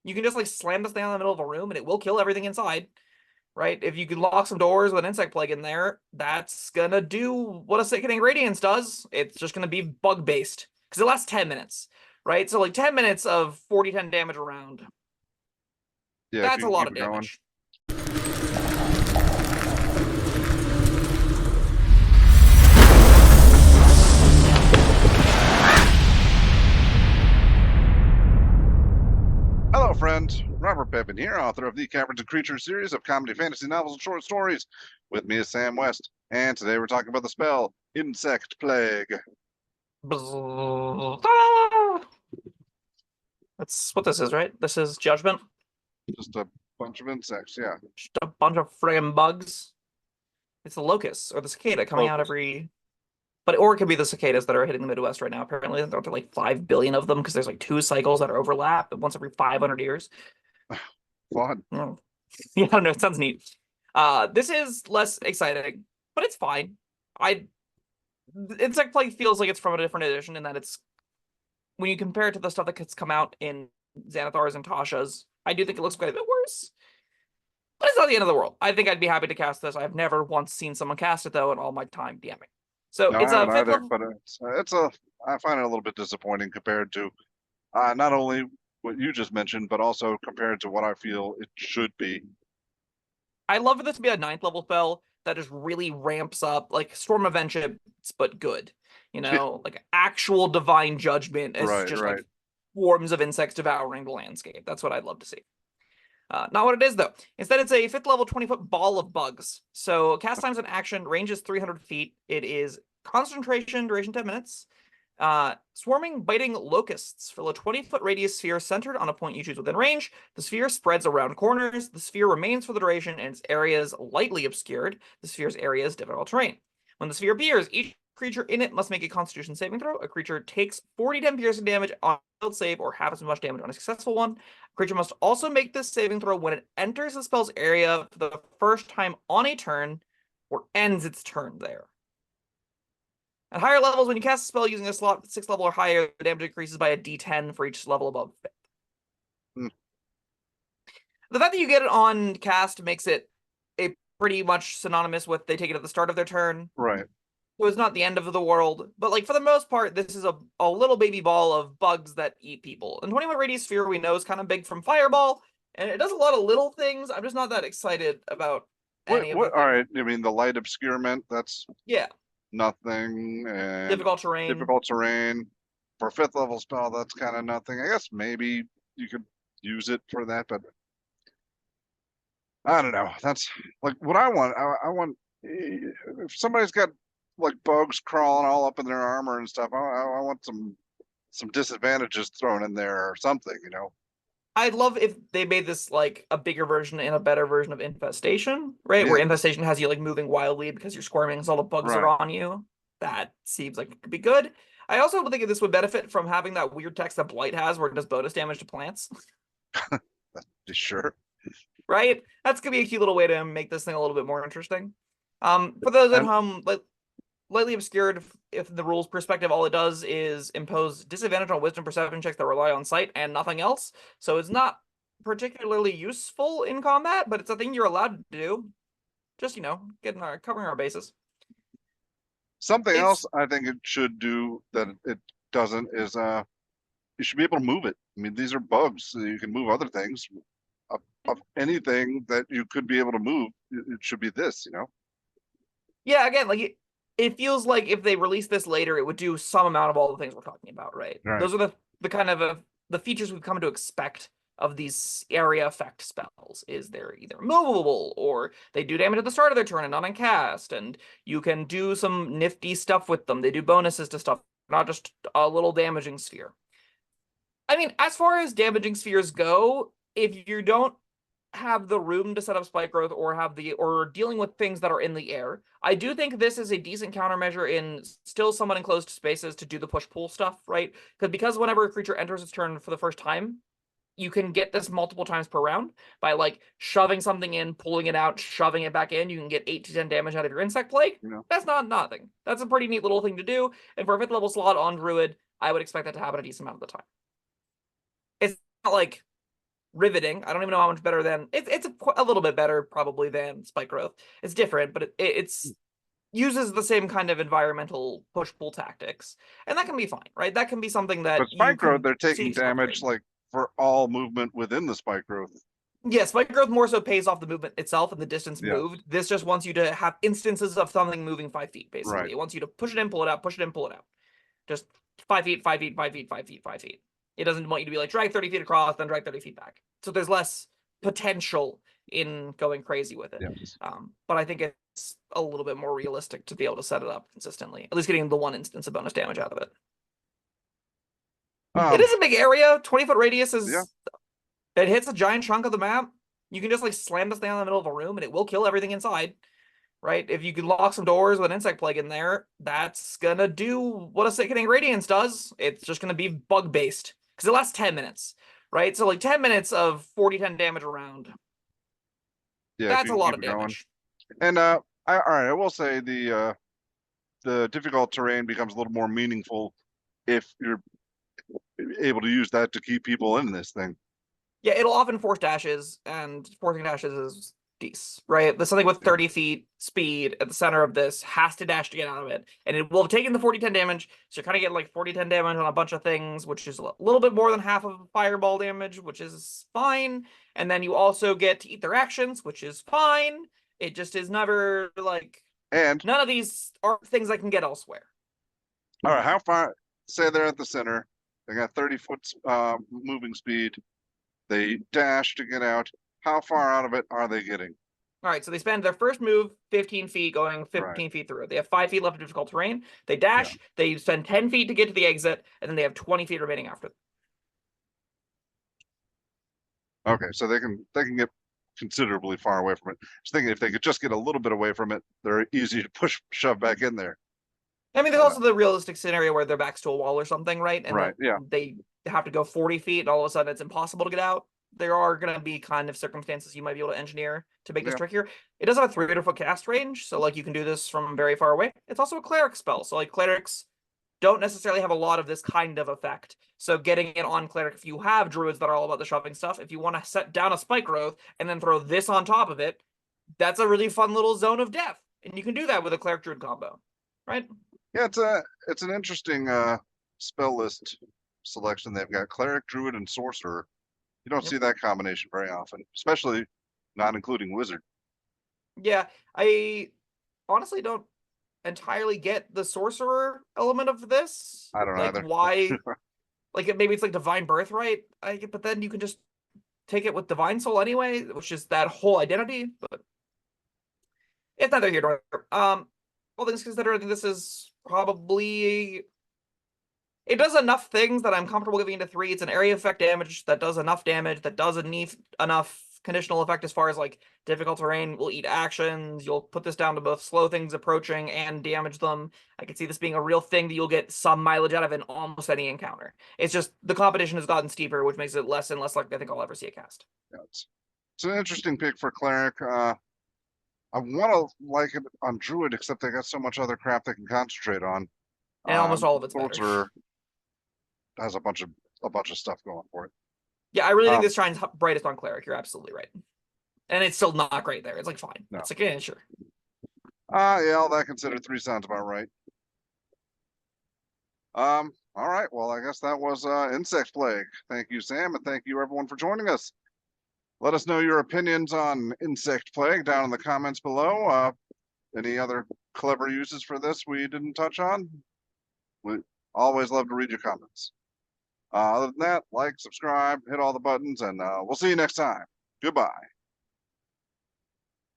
You can just like slam this thing in the middle of a room and it will kill everything inside, right? If you can lock some doors with an insect plague in there, that's gonna do what a sickening radiance does. It's just gonna be bug based because it lasts 10 minutes, right? So like 10 minutes of 40-10 damage around. Yeah, if That's you a can lot keep of it going. damage. Hello, friends. Robert Pepin here, author of the Caverns Creatures series of comedy, fantasy novels, and short stories. With me is Sam West, and today we're talking about the spell Insect Plague. That's what this is, right? This is Judgment. Just a bunch of insects, yeah. Just a bunch of friggin' bugs. It's the locust or the cicada coming out Focus. every. But or it could be the cicadas that are hitting the Midwest right now. Apparently, there are like 5 billion of them because there's like 2 cycles that are overlap once every 500 years. Fun. Mm. Yeah, I don't know. It sounds neat. This is less exciting, but it's fine. I Insect Plague feels like it's from a different edition in that it's when you compare it to the stuff that has come out in Xanathar's and Tasha's, I do think it looks quite a bit worse. But it's not the end of the world. I think I'd be happy to cast this. I've never once seen someone cast it though in all my time DMing. So No, I it's a haven't fifth either, level. but I find it a little bit disappointing compared to not only what you just mentioned, but also compared to what I feel it should be. I love for this to be a ninth level spell that just really ramps up like Storm of Vengeance, but good. Like actual divine judgment as Right, just right. like swarms of insects devouring the landscape. That's what I'd love to see. Not what it is though. Instead, it's a fifth level 20-foot ball of bugs. So cast times in action, range is 300 feet. It is concentration, duration 10 minutes. Swarming, biting locusts fill a 20-foot radius sphere centered on a point you choose within range. The sphere spreads around corners. The sphere remains for the duration, and its area is lightly obscured. The sphere's area is difficult terrain. When the sphere appears, each creature in it must make a Constitution saving throw. A creature takes 40 piercing damage on a failed save or half as much damage on a successful one. A creature must also make this saving throw when it enters the spell's area for the first time on a turn or ends its turn there. At higher levels, when you cast a spell using a slot 6th level or higher, the damage increases by a d10 for each level above 5th. Hmm. The fact that you get it on cast makes it a pretty much synonymous with they take it at the start of their turn. Right. So it's not the end of the world. But like for the most part, this is a little baby ball of bugs that eat people. And 20-foot radius sphere we know is kind of big from Fireball, and it does a lot of little things. I'm just not that excited about any of the All things. right. I mean, the light obscurement, that's Yeah, nothing, and difficult terrain. difficult terrain for a fifth level spell, that's kind of nothing. I guess maybe you could use it for that, but I don't know. That's like what I want. I want if somebody's got like bugs crawling all up in their armor and stuff. I want some disadvantages thrown in there or something, you know. I'd love if they made this like a bigger version and a better version of Infestation, right? Where Yeah, Infestation has you like moving wildly because you're squirming as all the bugs are right. on you. That seems like it could be good. I also think this would benefit from having that weird text that Blight has where it does bonus damage to plants, Sure. right? That's gonna be a cute little way to make this thing a little bit more interesting. For those at And home, like lightly obscured, if the rules perspective, all it does is impose disadvantage on wisdom perception checks that rely on sight and nothing else. So it's not particularly useful in combat, but it's a thing you're allowed to do. Just getting covering our bases. something else It's I think it should do that it doesn't is you should be able to move it. I mean, these are bugs, so you can move other things. Of anything that you could be able to move, it should be this, you know? Yeah, again, like it feels like if they release this later, it would do some amount of all the things we're talking about, right? Right. Those are the kind of the features we've come to expect of these area effect spells. Is they're either movable or they do damage at the start of their turn and not on cast, and you can do some nifty stuff with them. They do bonuses to stuff, not just a little damaging sphere. I mean, as far as damaging spheres go, if you don't have the room to set up spike growth or dealing with things that are in the air, I do think this is a decent countermeasure in still somewhat enclosed spaces to do the push pull stuff, right? Because whenever a creature enters its turn for the first time, you can get this multiple times per round by like shoving something in, pulling it out, shoving it back in. You can get 8 to 10 damage out of your insect plague. You know, That's not nothing. That's a pretty neat little thing to do. And for a fifth level slot on Druid, I would expect that to happen a decent amount of the time. It's not like riveting. I don't even know how much better than it's a little bit better probably than spike growth. It's different, but it's uses the same kind of environmental push-pull tactics, and that can be fine, right? That can be something that But you spike growth, can they're see taking yourself damage upgrade. like for all movement within the spike growth. Yeah, spike growth more so pays off the movement itself and the distance Yeah. moved. This just wants you to have instances of something moving 5 feet, basically. Right. It wants you to push it in, pull it out, push it in, pull it out. Just 5 feet, 5 feet, 5 feet, 5 feet, 5 feet. It doesn't want you to be like drag 30 feet across, then drag 30 feet back. So there's less potential in going crazy with it. Yes. But I think it's a little bit more realistic to be able to set it up consistently, at least getting the one instance of bonus damage out of it. It is a big area. 20-foot radius is. Yeah. It hits a giant chunk of the map. You can just like slam this thing in the middle of a room and it will kill everything inside. Right? If you can lock some doors with an insect plague in there, that's gonna do what a sickening radiance does. It's just gonna be bug based because it lasts 10 minutes, right? So like 10 minutes of 40-10 damage around. Yeah, That's a lot keep of it going. damage. And all right, I will say the difficult terrain becomes a little more meaningful if you're able to use that to keep people in this thing. Yeah, it'll often force dashes, and forcing dashes is decent, right? There's something with 30 feet speed at the center of this has to dash to get out of it, and it will have taken the 40-10 damage, so you're kind of getting like 40-10 damage on a bunch of things, which is a little bit more than half of fireball damage, which is fine. And then you also get to eat their actions, which is fine. It just is never like And none of these are things I can get elsewhere. all right, how far? Say they're at the center. They got 30-foot moving speed. They dash to get out. How far out of it are they getting? All right, so they spend their first move 15 feet going 15 feet through. They have 5 feet left of difficult terrain. They dash, they spend 10 feet to get to the exit, and then they have 20 feet remaining after. Okay, so they can get considerably far away from it. Just thinking if they could just get a little bit away from it, they're easy to shove back in there. I mean, there's also the realistic scenario where their back's to a wall or something, right? And they have to go 40 feet, and all of a sudden it's impossible to get out. There are going to be kind of circumstances you might be able to engineer to make this trickier. It does have a 300-foot cast range, so like you can do this from very far away. It's also a cleric spell, so like clerics don't necessarily have a lot of this kind of effect. So getting it on cleric, if you have druids that are all about the shoving stuff, if you want to set down a spike growth and then throw this on top of it, that's a really fun little zone of death. And you can do that with a cleric druid combo, right? Yeah, it's an interesting spell list selection. They've got cleric, druid, and sorcerer. You don't see that combination very often, especially not including wizard. Yeah, I honestly don't entirely get the sorcerer element of this. I don't know like either. why like maybe it's like divine birthright, but then you can just take it with divine soul anyway, which is that whole identity. But it's neither here nor there. All things considered, I think this is probably it does enough things that I'm comfortable giving it a 3. It's an area effect damage that does enough damage, that does enough conditional effect as far as like difficult terrain will eat actions. You'll put this down to both slow things approaching and damage them. I can see this being a real thing that you'll get some mileage out of in almost any encounter. It's just the competition has gotten steeper, which makes it less and less likely I think I'll ever see a cast. Yeah, it's an interesting pick for cleric. I want to like it on druid, except they got so much other crap they can concentrate on. And almost all of it's better. Sorcerer has a bunch of stuff going for it. Yeah, I really think this shines brightest on cleric. You're absolutely right. And it's still not great there. It's like fine. No. It's like, yeah, sure. Yeah, all that considered, 3 sounds about right. All right. Well, I guess that was insect plague. Thank you, Sam, and thank you everyone for joining us. Let us know your opinions on insect plague down in the comments below. Any other clever uses for this we didn't touch on? We always love to read your comments. Other than that, like, subscribe, hit all the buttons, and we'll see you next time. Goodbye.